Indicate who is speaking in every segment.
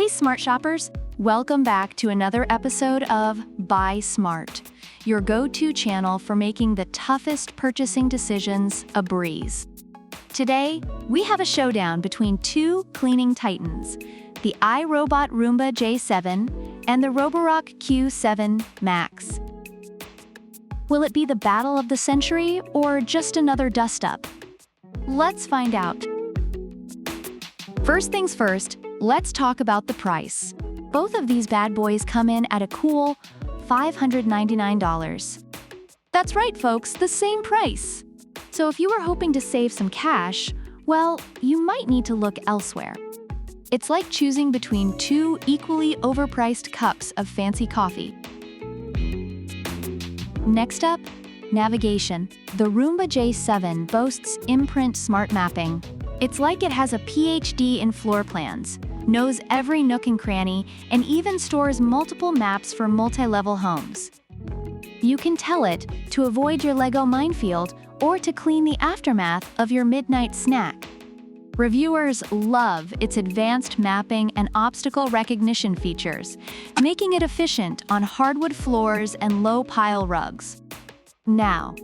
Speaker 1: Hey smart shoppers, welcome back to another episode of Buy Smart, your go-to channel for making the toughest purchasing decisions a breeze. Today, we have a showdown between two cleaning titans, the iRobot Roomba J7 and the Roborock Q7 Max. Will it be the battle of the century or just another dust-up? Let's find out. First things first, let's talk about the price. Both of these bad boys come in at a cool $599. That's right, folks, the same price. So if you were hoping to save some cash, well, you might need to look elsewhere. It's like choosing between two equally overpriced cups of fancy coffee. Next up, navigation. The Roomba J7 boasts Imprint Smart Mapping. It's like it has a PhD in floor plans, knows every nook and cranny, and even stores multiple maps for multi-level homes. You can tell it to avoid your Lego minefield or to clean the aftermath of your midnight snack. Reviewers love its advanced mapping and obstacle recognition features, making it efficient on hardwood floors and low-pile rugs. Now,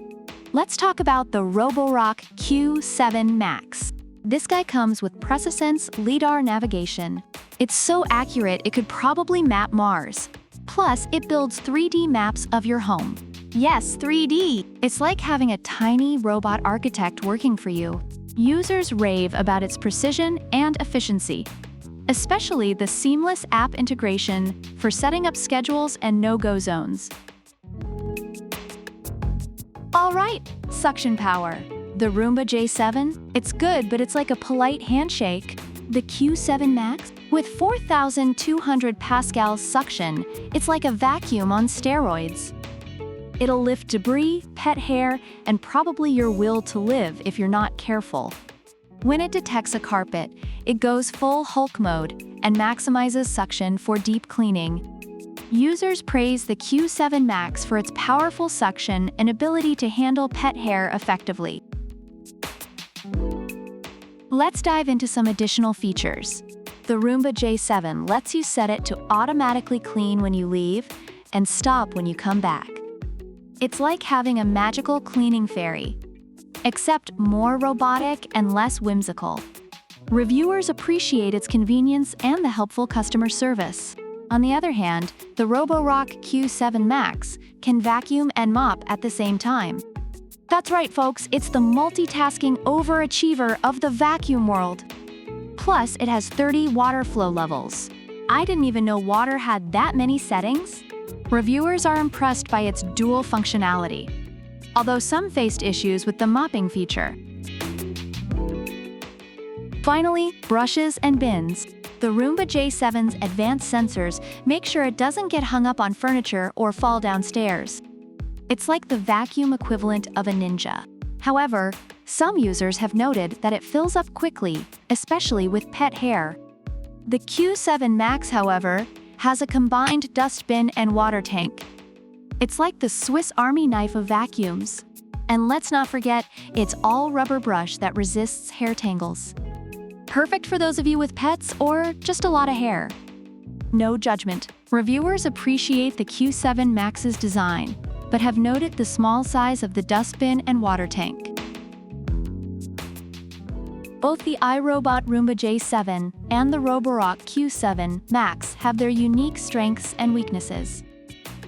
Speaker 1: let's talk about the Roborock Q7 Max. This guy comes with PresaSense LiDAR navigation. It's so accurate it could probably map Mars. Plus, it builds 3D maps of your home. Yes, 3D! It's like having a tiny robot architect working for you. Users rave about its precision and efficiency, especially the seamless app integration for setting up schedules and no-go zones. All right, suction power. The Roomba J7, it's good, but it's like a polite handshake. The Q7 Max, with 4,200 pascals suction, it's like a vacuum on steroids. It'll lift debris, pet hair, and probably your will to live if you're not careful. When it detects a carpet, it goes full Hulk mode and maximizes suction for deep cleaning. Users praise the Q7 Max for its powerful suction and ability to handle pet hair effectively. Let's dive into some additional features. The Roomba J7 lets you set it to automatically clean when you leave and stop when you come back. It's like having a magical cleaning fairy, except more robotic and less whimsical. Reviewers appreciate its convenience and the helpful customer service. On the other hand, the Roborock Q7 Max can vacuum and mop at the same time. That's right, folks, it's the multitasking overachiever of the vacuum world. Plus, it has 30 water flow levels. I didn't even know water had that many settings. Reviewers are impressed by its dual functionality, although some faced issues with the mopping feature. Finally, brushes and bins. The Roomba J7's advanced sensors make sure it doesn't get hung up on furniture or fall downstairs. It's like the vacuum equivalent of a ninja. However, some users have noted that it fills up quickly, especially with pet hair. The Q7 Max, however, has a combined dustbin and water tank. It's like the Swiss Army knife of vacuums. And let's not forget, it's all rubber brush that resists hair tangles. Perfect for those of you with pets or just a lot of hair. No judgment. Reviewers appreciate the Q7 Max's design, but have noted the small size of the dustbin and water tank. Both the iRobot Roomba J7 and the Roborock Q7 Max have their unique strengths and weaknesses.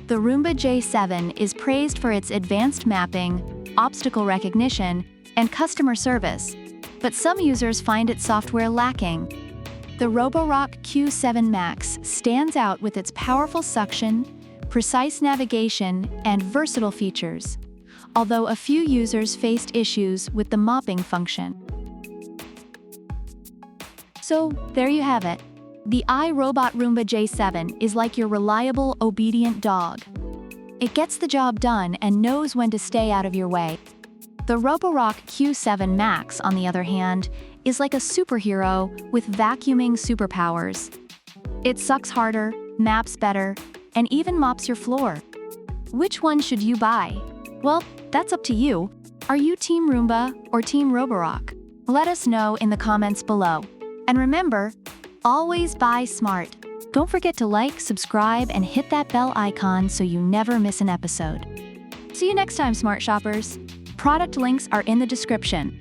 Speaker 1: The Roomba J7 is praised for its advanced mapping, obstacle recognition, and customer service, but some users find its software lacking. The Roborock Q7 Max stands out with its powerful suction, precise navigation, and versatile features, although a few users faced issues with the mopping function. So, there you have it. The iRobot Roomba J7 is like your reliable, obedient dog. It gets the job done and knows when to stay out of your way. The Roborock Q7 Max, on the other hand, is like a superhero with vacuuming superpowers. It sucks harder, maps better, and even mops your floor. Which one should you buy? Well, that's up to you. Are you Team Roomba or Team Roborock? Let us know in the comments below. And remember, Always buy smart. Don't forget to like, subscribe, and hit that bell icon so you never miss an episode. See you next time, smart shoppers. Product links are in the description.